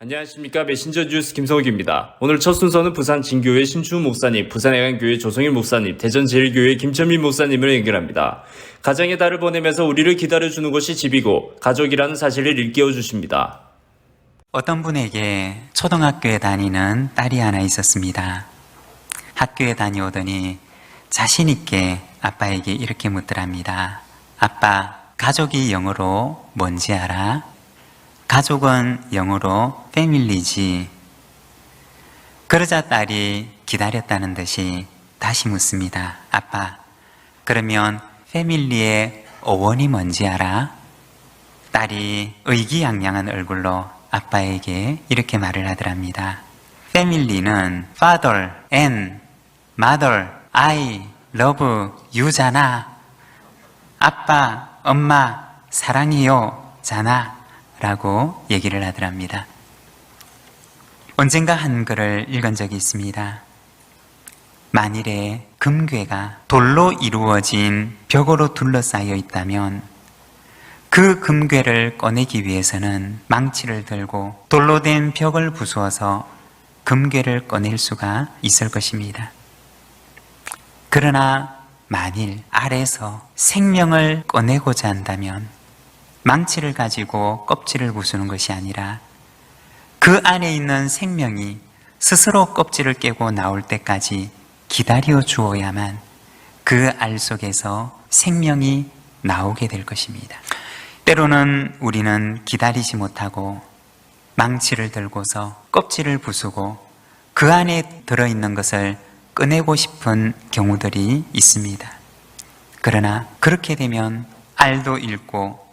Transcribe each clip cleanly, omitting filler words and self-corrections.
안녕하십니까. 메신저 뉴스 김성욱입니다. 오늘 첫 순서는 부산 진교회 신추 목사님, 부산해안교회 조성일 목사님, 대전제일교회 김천민 목사님을 연결합니다. 가정의 달을 보내면서 우리를 기다려주는 것이 집이고 가족이라는 사실을 일깨워 주십니다. 어떤 분에게 초등학교에 다니는 딸이 하나 있었습니다. 학교에 다녀오더니 자신 있게 아빠에게 이렇게 묻더랍니다. 아빠, 가족이 영어로 뭔지 알아? 가족은 영어로 패밀리지. 그러자 딸이 기다렸다는 듯이 다시 묻습니다. 아빠, 그러면 패밀리의 어원이 뭔지 알아? 딸이 의기양양한 얼굴로 아빠에게 이렇게 말을 하더랍니다. 패밀리는 father and mother, I love you잖아. 아빠, 엄마, 사랑해요, 잖아. 라고 얘기를 하더랍니다. 언젠가 한 글을 읽은 적이 있습니다. 만일에 금괴가 돌로 이루어진 벽으로 둘러싸여 있다면 그 금괴를 꺼내기 위해서는 망치를 들고 돌로 된 벽을 부수어서 금괴를 꺼낼 수가 있을 것입니다. 그러나 만일 알에서 생명을 꺼내고자 한다면 망치를 가지고 껍질을 부수는 것이 아니라 그 안에 있는 생명이 스스로 껍질을 깨고 나올 때까지 기다려 주어야만 그 알 속에서 생명이 나오게 될 것입니다. 때로는 우리는 기다리지 못하고 망치를 들고서 껍질을 부수고 그 안에 들어있는 것을 꺼내고 싶은 경우들이 있습니다. 그러나 그렇게 되면 알도 잃고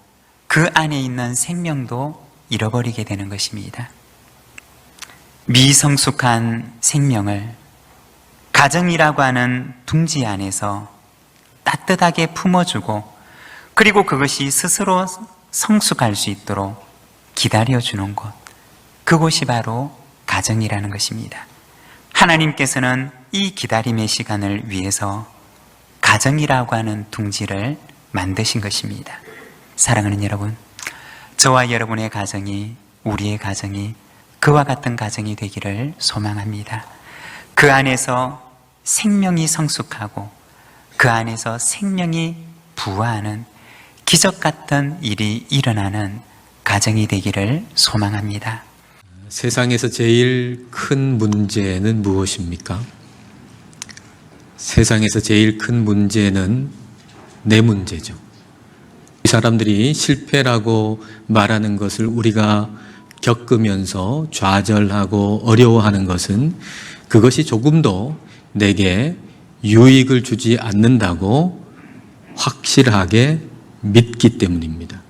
그 안에 있는 생명도 잃어버리게 되는 것입니다. 미성숙한 생명을 가정이라고 하는 둥지 안에서 따뜻하게 품어주고 그리고 그것이 스스로 성숙할 수 있도록 기다려주는 곳, 그곳이 바로 가정이라는 것입니다. 하나님께서는 이 기다림의 시간을 위해서 가정이라고 하는 둥지를 만드신 것입니다. 사랑하는 여러분, 저와 여러분의 가정이, 우리의 가정이 그와 같은 가정이 되기를 소망합니다. 그 안에서 생명이 성숙하고 그 안에서 생명이 부화하는 기적 같은 일이 일어나는 가정이 되기를 소망합니다. 세상에서 제일 큰 문제는 무엇입니까? 세상에서 제일 큰 문제는 내 문제죠. 이 사람들이 실패라고 말하는 것을 우리가 겪으면서 좌절하고 어려워하는 것은 그것이 조금도 내게 유익을 주지 않는다고 확실하게 믿기 때문입니다.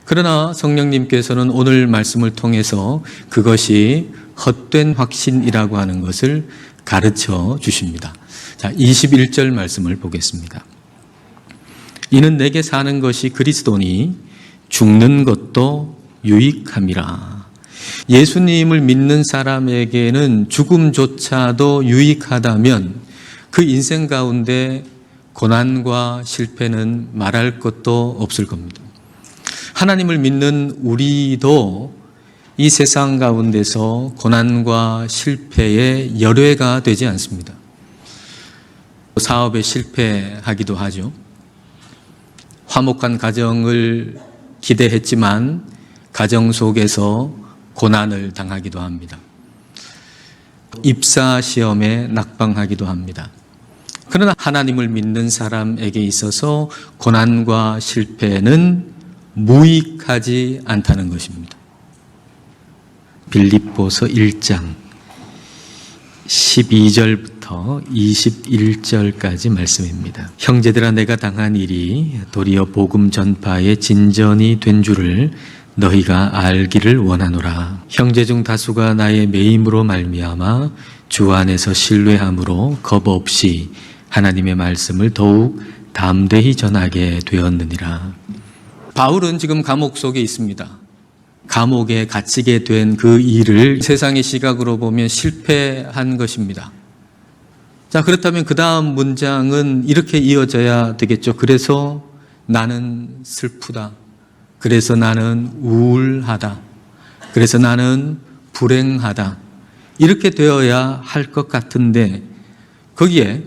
그러나 성령님께서는 오늘 말씀을 통해서 그것이 헛된 확신이라고 하는 것을 가르쳐 주십니다. 자, 21절 말씀을 보겠습니다. 이는 내게 사는 것이 그리스도니 죽는 것도 유익함이라. 예수님을 믿는 사람에게는 죽음조차도 유익하다면 그 인생 가운데 고난과 실패는 말할 것도 없을 겁니다. 하나님을 믿는 우리도 이 세상 가운데서 고난과 실패의 열외가 되지 않습니다. 사업에 실패하기도 하죠. 화목한 가정을 기대했지만 가정 속에서 고난을 당하기도 합니다. 입사 시험에 낙방하기도 합니다. 그러나 하나님을 믿는 사람에게 있어서 고난과 실패는 무익하지 않다는 것입니다. 빌립보서 1장 12절부터 21절까지 말씀입니다. 형제들아, 내가 당한 일이 도리어 복음 전파의 진전이 된 줄을 너희가 알기를 원하노라. 형제 중 다수가 나의 매임으로 말미암아 주 안에서 신뢰함으로 겁 없이 하나님의 말씀을 더욱 담대히 전하게 되었느니라. 바울은 지금 감옥 속에 있습니다. 감옥에 갇히게 된 그 일을 세상의 시각으로 보면 실패한 것입니다. 자, 그렇다면 그 다음 문장은 이렇게 이어져야 되겠죠. 그래서 나는 슬프다. 그래서 나는 우울하다. 그래서 나는 불행하다. 이렇게 되어야 할 것 같은데 거기에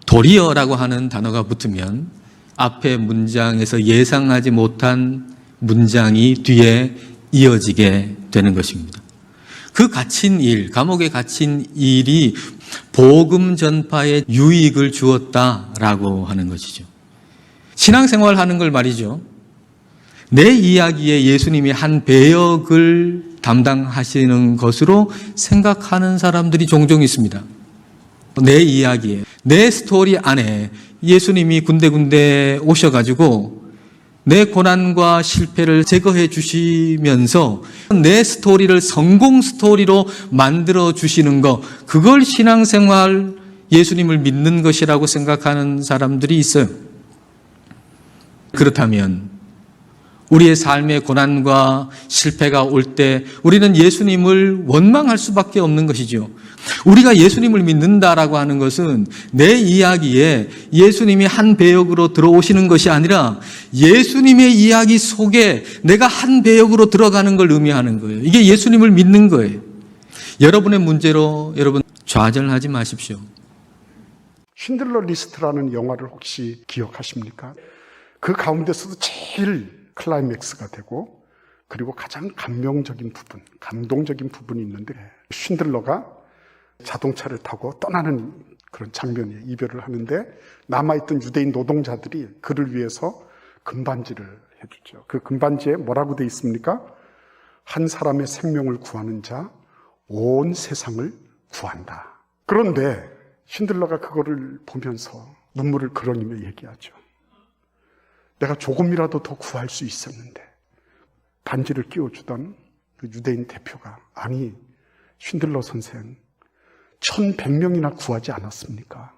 도리어라고 하는 단어가 붙으면 앞에 문장에서 예상하지 못한 문장이 뒤에 이어지게 되는 것입니다. 그 갇힌 일, 감옥에 갇힌 일이 복음 전파에 유익을 주었다라고 하는 것이죠. 신앙생활 하는 걸 말이죠. 내 이야기에 예수님이 한 배역을 담당하시는 것으로 생각하는 사람들이 종종 있습니다. 내 이야기에, 내 스토리 안에 예수님이 군데군데 오셔가지고 내 고난과 실패를 제거해 주시면서 내 스토리를 성공 스토리로 만들어 주시는 것, 그걸 신앙생활 예수님을 믿는 것이라고 생각하는 사람들이 있어요. 그렇다면 우리의 삶의 고난과 실패가 올 때 우리는 예수님을 원망할 수밖에 없는 것이죠. 우리가 예수님을 믿는다라고 하는 것은 내 이야기에 예수님이 한 배역으로 들어오시는 것이 아니라 예수님의 이야기 속에 내가 한 배역으로 들어가는 걸 의미하는 거예요. 이게 예수님을 믿는 거예요. 여러분의 문제로 여러분 좌절하지 마십시오. 쉰들러 리스트라는 영화를 혹시 기억하십니까? 그 가운데서도 제일 클라이맥스가 되고 그리고 가장 감명적인 부분, 감동적인 부분이 있는데 쉰들러가 자동차를 타고 떠나는 그런 장면이에요. 이별을 하는데 남아있던 유대인 노동자들이 그를 위해서 금반지를 해주죠. 그 금반지에 뭐라고 돼 있습니까? 한 사람의 생명을 구하는 자, 온 세상을 구한다. 그런데 쉰들러가 그거를 보면서 눈물을 그러니며 얘기하죠. 내가 조금이라도 더 구할 수 있었는데. 반지를 끼워주던 그 유대인 대표가, 아니 쉰들러 선생 1100명이나 구하지 않았습니까?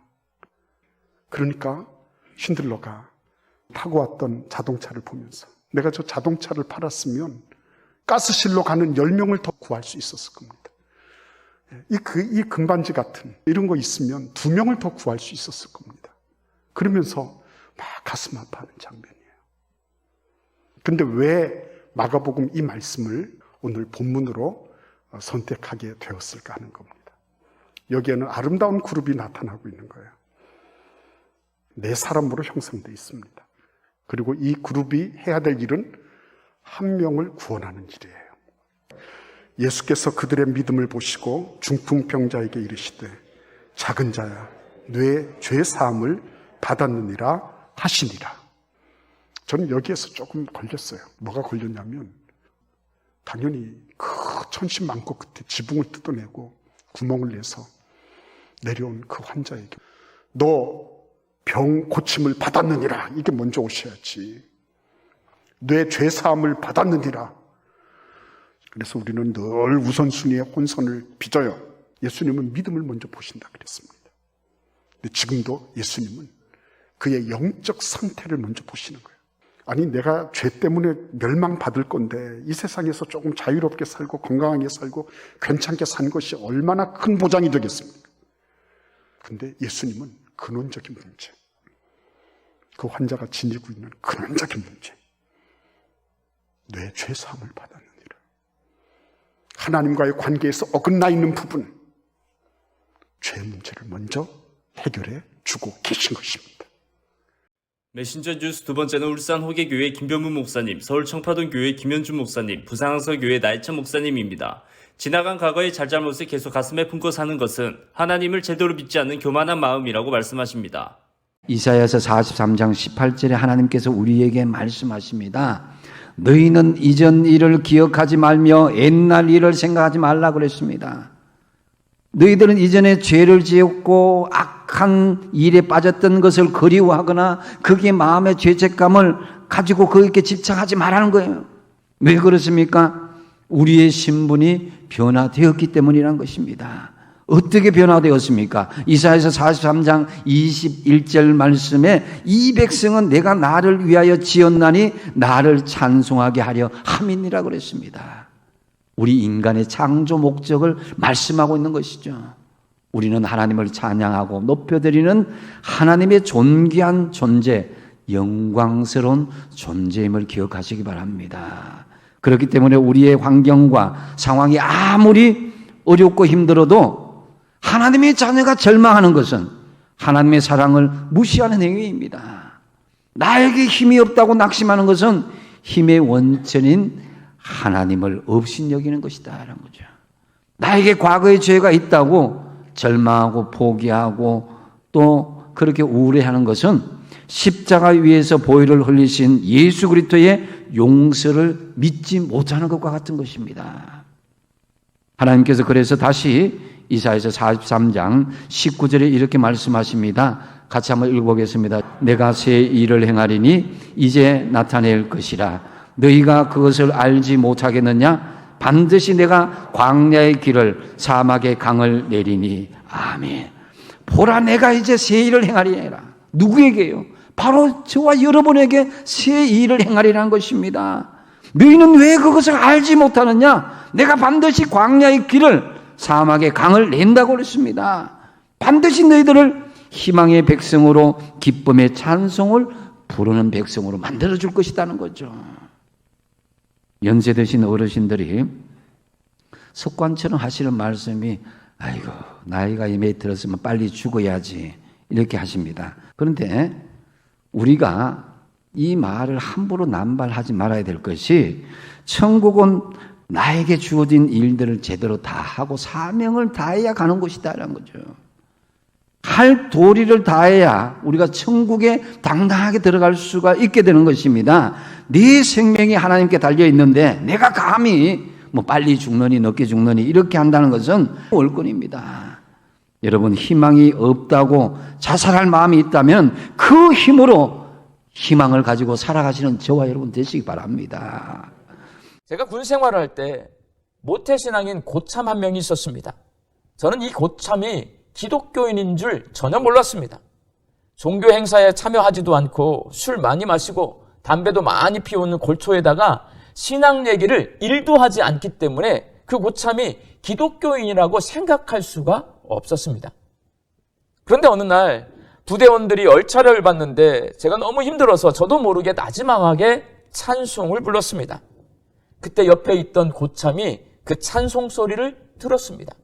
그러니까 쉰들러가 타고 왔던 자동차를 보면서 내가 저 자동차를 팔았으면 가스실로 가는 10명을 더 구할 수 있었을 겁니다. 이 금반지 같은 이런 거 있으면 2명을 더 구할 수 있었을 겁니다. 그러면서 막 가슴 아파하는 장면이에요. 근데 왜 마가복음 이 말씀을 오늘 본문으로 선택하게 되었을까 하는 겁니다. 여기에는 아름다운 그룹이 나타나고 있는 거예요. 4사람으로 형성되어 있습니다. 그리고 이 그룹이 해야 될 일은 한 명을 구원하는 일이에요. 예수께서 그들의 믿음을 보시고 중풍병자에게 이르시되 작은 자야 뇌 죄 사함을 받았느니라 하시니라. 저는 여기에서 조금 걸렸어요. 뭐가 걸렸냐면 당연히 그 천신만고 끝에 지붕을 뜯어내고 구멍을 내서 내려온 그 환자에게 너 병 고침을 받았느니라. 이게 먼저 오셔야지. 뇌 죄 사함을 받았느니라. 그래서 우리는 늘 우선순위의 혼선을 빚어요. 예수님은 믿음을 먼저 보신다 그랬습니다. 근데 지금도 예수님은 그의 영적 상태를 먼저 보시는 거예요. 아니 내가 죄 때문에 멸망받을 건데 이 세상에서 조금 자유롭게 살고 건강하게 살고 괜찮게 산 것이 얼마나 큰 보장이 되겠습니까? 근데 예수님은 근원적인 문제, 그 환자가 지니고 있는 근원적인 문제, 뇌 죄사함을 받았느니라. 하나님과의 관계에서 어긋나 있는 부분, 죄 문제를 먼저 해결해 주고 계신 것입니다. 메신저 뉴스 두 번째는 울산 호계교회 김변문 목사님, 서울 청파동교회 김현준 목사님, 부산항서교회 나혜찬 목사님입니다. 지나간 과거의 잘잘못을 계속 가슴에 품고 사는 것은 하나님을 제대로 믿지 않는 교만한 마음이라고 말씀하십니다. 이사야서 43장 18절에 하나님께서 우리에게 말씀하십니다. 너희는 이전 일을 기억하지 말며 옛날 일을 생각하지 말라 그랬습니다. 너희들은 이전에 죄를 지었고 악한 일에 빠졌던 것을 그리워하거나 거기에 마음의 죄책감을 가지고 거기에 집착하지 말라는 거예요. 왜 그렇습니까? 우리의 신분이 변화되었기 때문이라는 것입니다. 어떻게 변화되었습니까? 이사야서 43장 21절 말씀에 이 백성은 내가 나를 위하여 지었나니 나를 찬송하게 하려 함이니라 그랬습니다. 우리 인간의 창조 목적을 말씀하고 있는 것이죠. 우리는 하나님을 찬양하고 높여드리는 하나님의 존귀한 존재, 영광스러운 존재임을 기억하시기 바랍니다. 그렇기 때문에 우리의 환경과 상황이 아무리 어렵고 힘들어도 하나님의 자녀가 절망하는 것은 하나님의 사랑을 무시하는 행위입니다. 나에게 힘이 없다고 낙심하는 것은 힘의 원천인 하나님을 업신여기는 것이다 라는 거죠. 나에게 과거의 죄가 있다고 절망하고 포기하고 또 그렇게 우울해하는 것은 십자가 위에서 보혈을 흘리신 예수 그리스도의 용서를 믿지 못하는 것과 같은 것입니다. 하나님께서 그래서 다시 이사야서 43장 19절에 이렇게 말씀하십니다. 같이 한번 읽어보겠습니다. 내가 새 일을 행하리니 이제 나타낼 것이라. 너희가 그것을 알지 못하겠느냐? 반드시 내가 광야의 길을 사막의 강을 내리니. 아멘. 보라, 내가 이제 새 일을 행하리라. 누구에게요? 바로 저와 여러분에게 새 일을 행하리라는 것입니다. 너희는 왜 그것을 알지 못하느냐? 내가 반드시 광야의 길을 사막의 강을 낸다고 그랬습니다. 반드시 너희들을 희망의 백성으로 기쁨의 찬송을 부르는 백성으로 만들어줄 것이라는 거죠. 연세 드신 어르신들이 습관처럼 하시는 말씀이 아이고 나이가 이미 들었으면 빨리 죽어야지 이렇게 하십니다. 그런데 우리가 이 말을 함부로 남발하지 말아야 될 것이 천국은 나에게 주어진 일들을 제대로 다 하고 사명을 다해야 가는 곳이다라는 거죠. 할 도리를 다해야 우리가 천국에 당당하게 들어갈 수가 있게 되는 것입니다. 네 생명이 하나님께 달려 있는데 내가 감히 뭐 빨리 죽느니 늦게 죽느니 이렇게 한다는 것은 월권입니다. 여러분 희망이 없다고 자살할 마음이 있다면 그 힘으로 희망을 가지고 살아가시는 저와 여러분 되시기 바랍니다. 제가 군 생활을 할 때 모태신앙인 고참 한 명이 있었습니다. 저는 이 고참이 기독교인인 줄 전혀 몰랐습니다. 종교 행사에 참여하지도 않고 술 많이 마시고 담배도 많이 피우는 골초에다가 신앙 얘기를 일도 하지 않기 때문에 그 고참이 기독교인이라고 생각할 수가 없었습니다. 그런데 어느 날 부대원들이 얼차려를 받는데 제가 너무 힘들어서 저도 모르게 나지막하게 찬송을 불렀습니다. 그때 옆에 있던 고참이 그 찬송 소리를 들었습니다.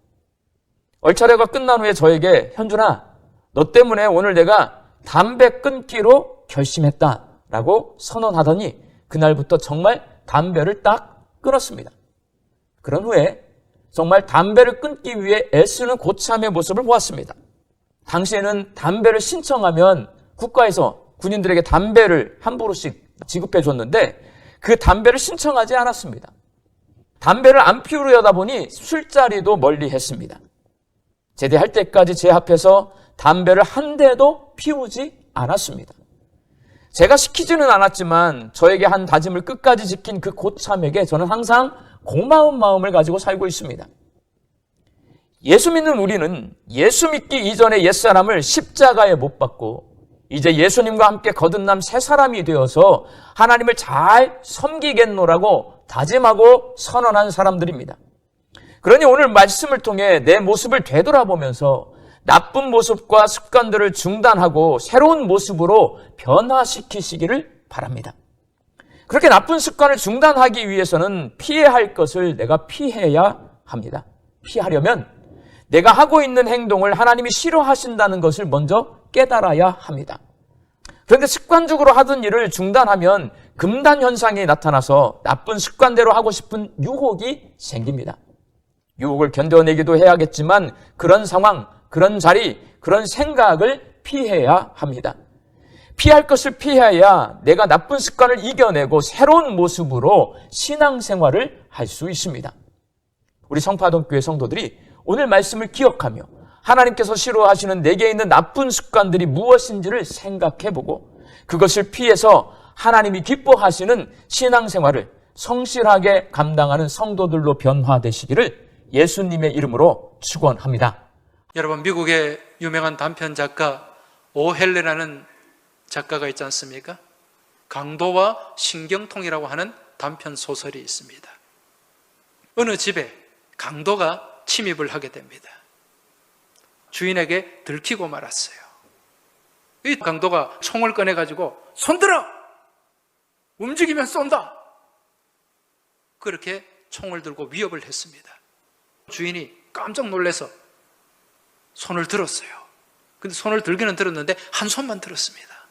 얼차려가 끝난 후에 저에게 현준아, 너 때문에 오늘 내가 담배 끊기로 결심했다라고 선언하더니 그날부터 정말 담배를 딱 끊었습니다. 그런 후에 정말 담배를 끊기 위해 애쓰는 고참의 모습을 보았습니다. 당시에는 담배를 신청하면 국가에서 군인들에게 담배를 한 보루씩 지급해 줬는데 그 담배를 신청하지 않았습니다. 담배를 안 피우려다 보니 술자리도 멀리 했습니다. 제대할 때까지 제 앞에서 담배를 한 대도 피우지 않았습니다. 제가 시키지는 않았지만 저에게 한 다짐을 끝까지 지킨 그 고참에게 저는 항상 고마운 마음을 가지고 살고 있습니다. 예수 믿는 우리는 예수 믿기 이전에 옛사람을 십자가에 못 박고 이제 예수님과 함께 거듭난 새 사람이 되어서 하나님을 잘 섬기겠노라고 다짐하고 선언한 사람들입니다. 그러니 오늘 말씀을 통해 내 모습을 되돌아보면서 나쁜 모습과 습관들을 중단하고 새로운 모습으로 변화시키시기를 바랍니다. 그렇게 나쁜 습관을 중단하기 위해서는 피해야 할 것을 내가 피해야 합니다. 피하려면 내가 하고 있는 행동을 하나님이 싫어하신다는 것을 먼저 깨달아야 합니다. 그런데 습관적으로 하던 일을 중단하면 금단 현상이 나타나서 나쁜 습관대로 하고 싶은 유혹이 생깁니다. 유혹을 견뎌내기도 해야겠지만 그런 상황, 그런 자리, 그런 생각을 피해야 합니다. 피할 것을 피해야 내가 나쁜 습관을 이겨내고 새로운 모습으로 신앙생활을 할 수 있습니다. 우리 성파동교회 성도들이 오늘 말씀을 기억하며 하나님께서 싫어하시는 내게 있는 나쁜 습관들이 무엇인지를 생각해보고 그것을 피해서 하나님이 기뻐하시는 신앙생활을 성실하게 감당하는 성도들로 변화되시기를 예수님의 이름으로 축원합니다. 여러분, 미국의 유명한 단편 작가 오헬레라는 작가가 있지 않습니까? 강도와 신경통이라고 하는 단편 소설이 있습니다. 어느 집에 강도가 침입을 하게 됩니다. 주인에게 들키고 말았어요. 이 강도가 총을 꺼내가지고 손들어! 움직이면 쏜다! 그렇게 총을 들고 위협을 했습니다. 주인이 깜짝 놀라서 손을 들었어요. 근데 손을 들기는 들었는데 한 손만 들었습니다.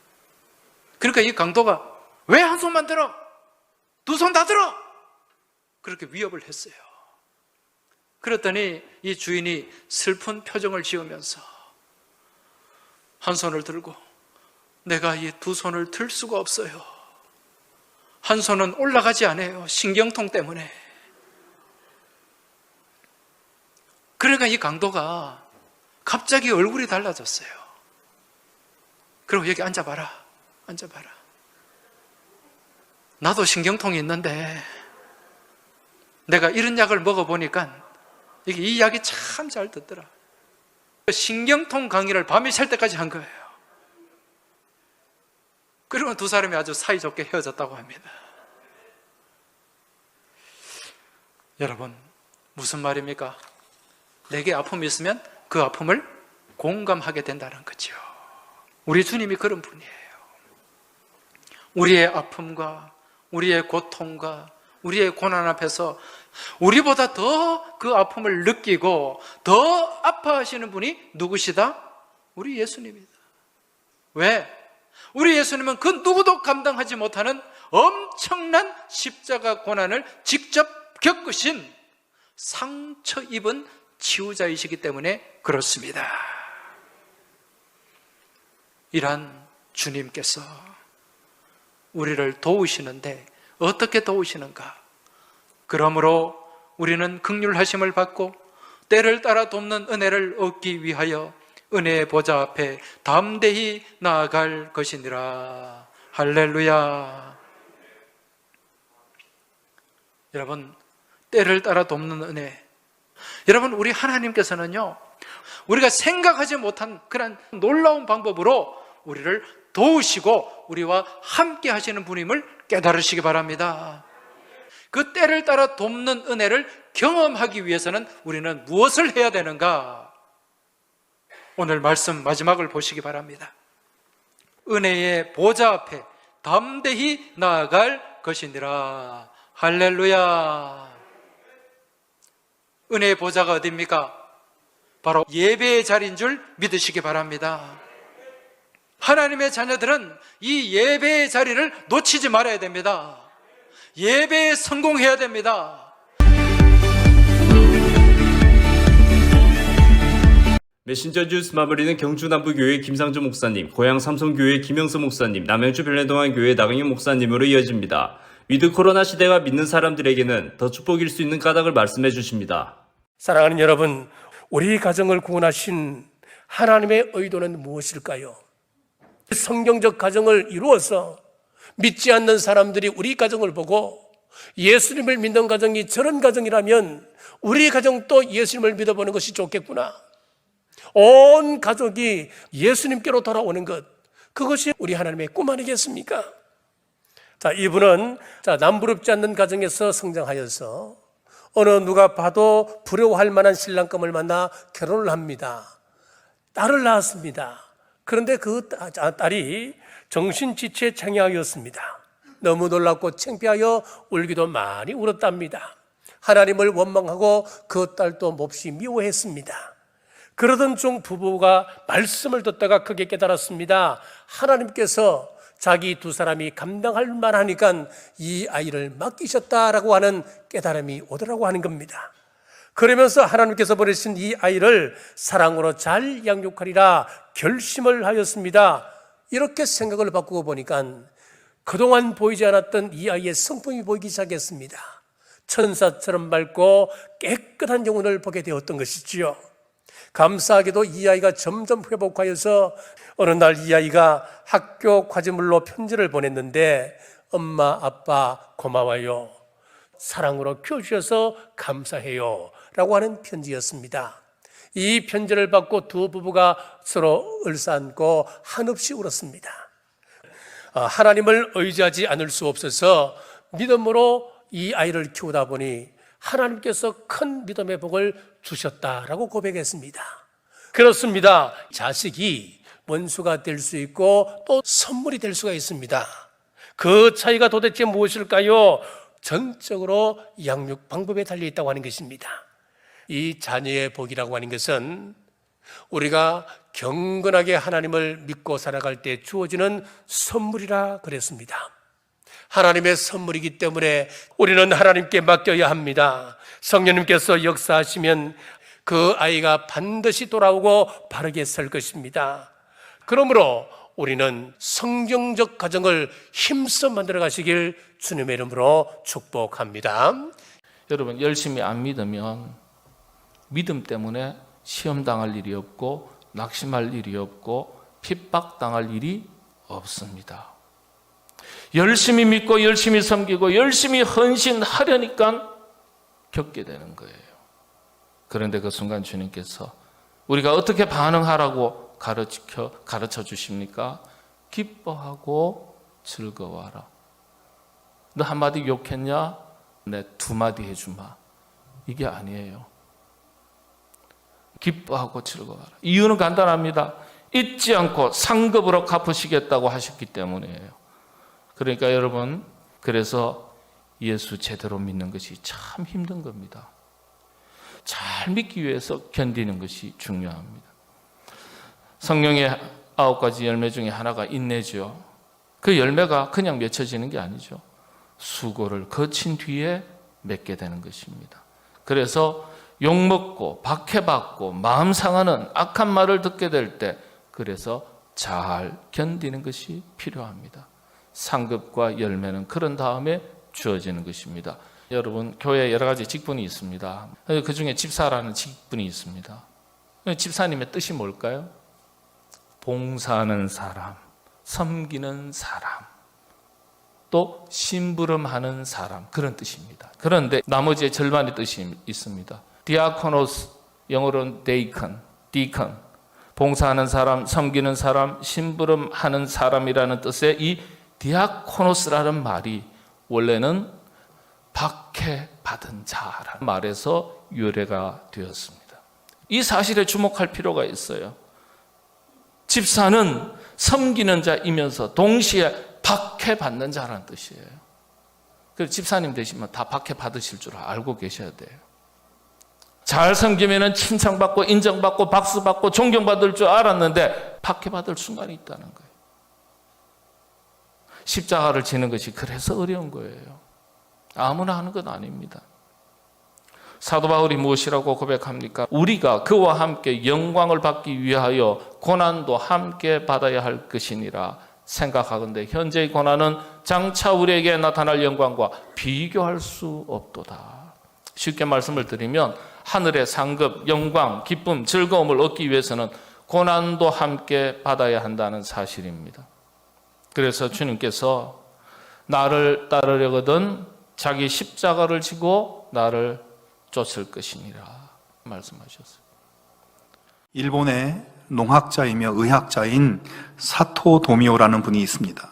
그러니까 이 강도가 왜 한 손만 들어? 두 손 다 들어! 그렇게 위협을 했어요. 그랬더니 이 주인이 슬픈 표정을 지으면서 한 손을 들고 내가 이 두 손을 들 수가 없어요. 한 손은 올라가지 않아요. 신경통 때문에. 그러니까 이 강도가 갑자기 얼굴이 달라졌어요. 그리고 여기 앉아봐라. 앉아봐라. 나도 신경통이 있는데 내가 이런 약을 먹어보니까 이 약이 참 잘 듣더라. 신경통 강의를 밤이 샐 때까지 한 거예요. 그리고 두 사람이 아주 사이좋게 헤어졌다고 합니다. 여러분, 무슨 말입니까? 내게 아픔이 있으면 그 아픔을 공감하게 된다는 거죠. 우리 주님이 그런 분이에요. 우리의 아픔과 우리의 고통과 우리의 고난 앞에서 우리보다 더 그 아픔을 느끼고 더 아파하시는 분이 누구시다? 우리 예수님이다. 왜? 우리 예수님은 그 누구도 감당하지 못하는 엄청난 십자가 고난을 직접 겪으신 상처 입은 치유자이시기 때문에 그렇습니다. 이란 주님께서 우리를 도우시는데 어떻게 도우시는가? 그러므로 우리는 긍휼하심을 받고 때를 따라 돕는 은혜를 얻기 위하여 은혜의 보좌 앞에 담대히 나아갈 것이니라. 할렐루야. 여러분, 때를 따라 돕는 은혜. 여러분, 우리 하나님께서는요, 우리가 생각하지 못한 그런 놀라운 방법으로 우리를 도우시고 우리와 함께 하시는 분임을 깨달으시기 바랍니다. 그 때를 따라 돕는 은혜를 경험하기 위해서는 우리는 무엇을 해야 되는가? 오늘 말씀 마지막을 보시기 바랍니다. 은혜의 보좌 앞에 담대히 나아갈 것이니라. 할렐루야. 은혜의 보좌가 어디입니까? 바로 예배의 자리인 줄 믿으시기 바랍니다. 하나님의 자녀들은 이 예배의 자리를 놓치지 말아야 됩니다. 예배에 성공해야 됩니다. 메신저 뉴스 마무리는 경주남부교회 김상조 목사님, 고양 삼성교회 김영서 목사님, 남양주 별내동안교회 나경영 목사님으로 이어집니다. 위드 코로나 시대가 믿는 사람들에게는 더 축복일 수 있는 까닭을 말씀해 주십니다. 사랑하는 여러분, 우리 가정을 구원하신 하나님의 의도는 무엇일까요? 성경적 가정을 이루어서 믿지 않는 사람들이 우리 가정을 보고 예수님을 믿는 가정이 저런 가정이라면 우리 가정도 예수님을 믿어보는 것이 좋겠구나. 온 가족이 예수님께로 돌아오는 것, 그것이 우리 하나님의 꿈 아니겠습니까? 자, 이분은 남부럽지 않는 가정에서 성장하여서 어느 누가 봐도 부러워할 만한 신랑감을 만나 결혼을 합니다. 딸을 낳았습니다. 그런데 그 딸이 정신지체 장애아였습니다. 너무 놀랍고 창피하여 울기도 많이 울었답니다. 하나님을 원망하고 그 딸도 몹시 미워했습니다. 그러던 중 부부가 말씀을 듣다가 크게 깨달았습니다. 하나님께서 자기 두 사람이 감당할 만하니까 이 아이를 맡기셨다라고 하는 깨달음이 오더라고 하는 겁니다. 그러면서 하나님께서 보내신 이 아이를 사랑으로 잘 양육하리라 결심을 하였습니다. 이렇게 생각을 바꾸고 보니까 그동안 보이지 않았던 이 아이의 성품이 보이기 시작했습니다. 천사처럼 맑고 깨끗한 영혼을 보게 되었던 것이지요. 감사하게도 이 아이가 점점 회복하여서 어느 날 이 아이가 학교 과제물로 편지를 보냈는데 엄마, 아빠 고마워요. 사랑으로 키워주셔서 감사해요. 라고 하는 편지였습니다. 이 편지를 받고 두 부부가 서로 을싸안고 한없이 울었습니다. 하나님을 의지하지 않을 수 없어서 믿음으로 이 아이를 키우다 보니 하나님께서 큰 믿음의 복을 주셨다라고 고백했습니다. 그렇습니다. 자식이 원수가 될 수 있고 또 선물이 될 수가 있습니다. 그 차이가 도대체 무엇일까요? 전적으로 양육 방법에 달려 있다고 하는 것입니다. 이 자녀의 복이라고 하는 것은 우리가 경건하게 하나님을 믿고 살아갈 때 주어지는 선물이라 그랬습니다. 하나님의 선물이기 때문에 우리는 하나님께 맡겨야 합니다. 성령님께서 역사하시면 그 아이가 반드시 돌아오고 바르게 살 것입니다. 그러므로 우리는 성경적 가정을 힘써 만들어 가시길 주님의 이름으로 축복합니다. 여러분, 열심히 안 믿으면 믿음 때문에 시험 당할 일이 없고 낙심할 일이 없고 핍박 당할 일이 없습니다. 열심히 믿고 열심히 섬기고 열심히 헌신하려니까 겪게 되는 거예요. 그런데 그 순간 주님께서 우리가 어떻게 반응하라고 가르쳐 주십니까? 기뻐하고 즐거워하라. 너 한마디 욕했냐? 내 두 마디 해주마. 이게 아니에요. 기뻐하고 즐거워하라. 이유는 간단합니다. 잊지 않고 상급으로 갚으시겠다고 하셨기 때문이에요. 그러니까 여러분, 그래서 예수 제대로 믿는 것이 참 힘든 겁니다. 잘 믿기 위해서 견디는 것이 중요합니다. 성령의 9가지 열매 중에 하나가 인내죠. 그 열매가 그냥 맺혀지는 게 아니죠. 수고를 거친 뒤에 맺게 되는 것입니다. 그래서 욕먹고 박해받고 마음 상하는 악한 말을 듣게 될 때 그래서 잘 견디는 것이 필요합니다. 상급과 열매는 그런 다음에 주어지는 것입니다. 여러분, 교회에 여러 가지 직분이 있습니다. 그 중에 집사라는 직분이 있습니다. 집사님의 뜻이 뭘까요? 봉사하는 사람, 섬기는 사람, 또 심부름하는 사람, 그런 뜻입니다. 그런데 나머지의 절반의 뜻이 있습니다. 디아코노스, 영어로는 디컨, 봉사하는 사람, 섬기는 사람, 심부름하는 사람이라는 뜻의 이 디아코노스라는 말이 원래는 박해받은 자라는 말에서 유래가 되었습니다. 이 사실에 주목할 필요가 있어요. 집사는 섬기는 자이면서 동시에 박해받는 자라는 뜻이에요. 그래서 집사님 되시면 다 박해받으실 줄 알고 계셔야 돼요. 잘 섬기면 칭찬받고 인정받고 박수받고 존경받을 줄 알았는데 박해받을 순간이 있다는 거예요. 십자가를 지는 것이 그래서 어려운 거예요. 아무나 하는 건 아닙니다. 사도 바울이 무엇이라고 고백합니까? 우리가 그와 함께 영광을 받기 위하여 고난도 함께 받아야 할 것이니라 생각하건대 현재의 고난은 장차 우리에게 나타날 영광과 비교할 수 없도다. 쉽게 말씀을 드리면 하늘의 상급, 영광, 기쁨, 즐거움을 얻기 위해서는 고난도 함께 받아야 한다는 사실입니다. 그래서 주님께서 나를 따르려거든 자기 십자가를 지고 나를 쫓을 것이니라 말씀하셨어요. 일본의 농학자이며 의학자인 사토 도미오라는 분이 있습니다.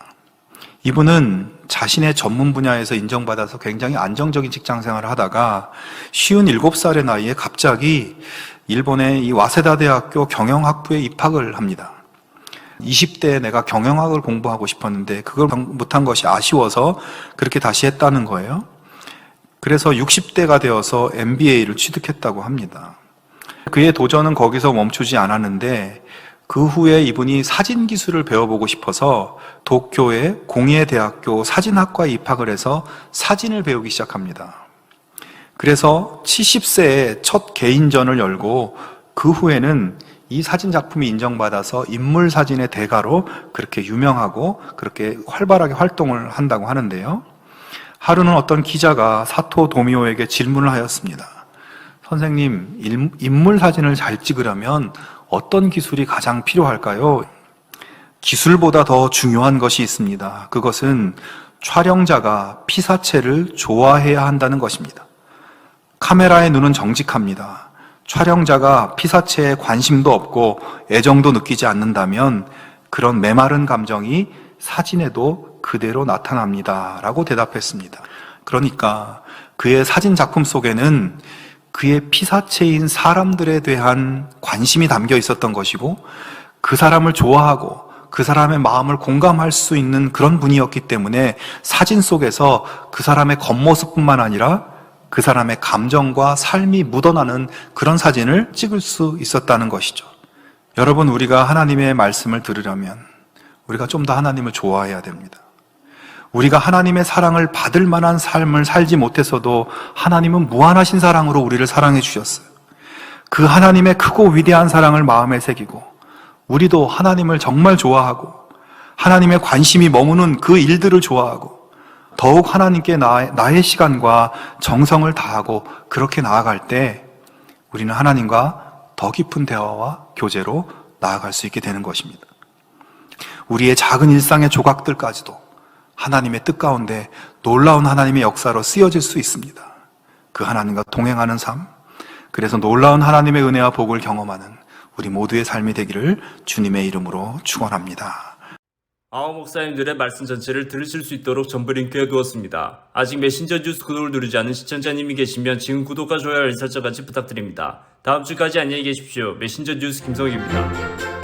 이분은 자신의 전문 분야에서 인정받아서 굉장히 안정적인 직장 생활을 하다가 57살의 나이에 갑자기 일본의 이 와세다 대학교 경영학부에 입학을 합니다. 20대에 내가 경영학을 공부하고 싶었는데 그걸 못한 것이 아쉬워서 그렇게 다시 했다는 거예요. 그래서 60대가 되어서 MBA를 취득했다고 합니다. 그의 도전은 거기서 멈추지 않았는데 그 후에 이분이 사진 기술을 배워보고 싶어서 도쿄의 공예대학교 사진학과에 입학을 해서 사진을 배우기 시작합니다. 그래서 70세에 첫 개인전을 열고 그 후에는 이 사진 작품이 인정받아서 인물 사진의 대가로 그렇게 유명하고 그렇게 활발하게 활동을 한다고 하는데요. 하루는 어떤 기자가 사토 도미오에게 질문을 하였습니다. 선생님, 인물 사진을 잘 찍으려면 어떤 기술이 가장 필요할까요? 기술보다 더 중요한 것이 있습니다. 그것은 촬영자가 피사체를 좋아해야 한다는 것입니다. 카메라의 눈은 정직합니다. 촬영자가 피사체에 관심도 없고 애정도 느끼지 않는다면 그런 메마른 감정이 사진에도 그대로 나타납니다. 라고 대답했습니다. 그러니까 그의 사진 작품 속에는 그의 피사체인 사람들에 대한 관심이 담겨 있었던 것이고 그 사람을 좋아하고 그 사람의 마음을 공감할 수 있는 그런 분이었기 때문에 사진 속에서 그 사람의 겉모습뿐만 아니라 그 사람의 감정과 삶이 묻어나는 그런 사진을 찍을 수 있었다는 것이죠. 여러분, 우리가 하나님의 말씀을 들으려면 우리가 좀 더 하나님을 좋아해야 됩니다. 우리가 하나님의 사랑을 받을 만한 삶을 살지 못했어도 하나님은 무한하신 사랑으로 우리를 사랑해 주셨어요. 그 하나님의 크고 위대한 사랑을 마음에 새기고 우리도 하나님을 정말 좋아하고 하나님의 관심이 머무는 그 일들을 좋아하고 더욱 하나님께 나의 시간과 정성을 다하고 그렇게 나아갈 때 우리는 하나님과 더 깊은 대화와 교제로 나아갈 수 있게 되는 것입니다. 우리의 작은 일상의 조각들까지도 하나님의 뜻 가운데 놀라운 하나님의 역사로 쓰여질 수 있습니다. 그 하나님과 동행하는 삶, 그래서 놀라운 하나님의 은혜와 복을 경험하는 우리 모두의 삶이 되기를 주님의 이름으로 축원합니다. 아홉 목사님들의 말씀 전체를 들으실 수 있도록 전부 링크해 두었습니다. 아직 메신저 뉴스 구독을 누르지 않은 시청자님이 계시면 지금 구독과 좋아요, 알림 설정까지 부탁드립니다. 다음 주까지 안녕히 계십시오. 메신저 뉴스 김성희입니다.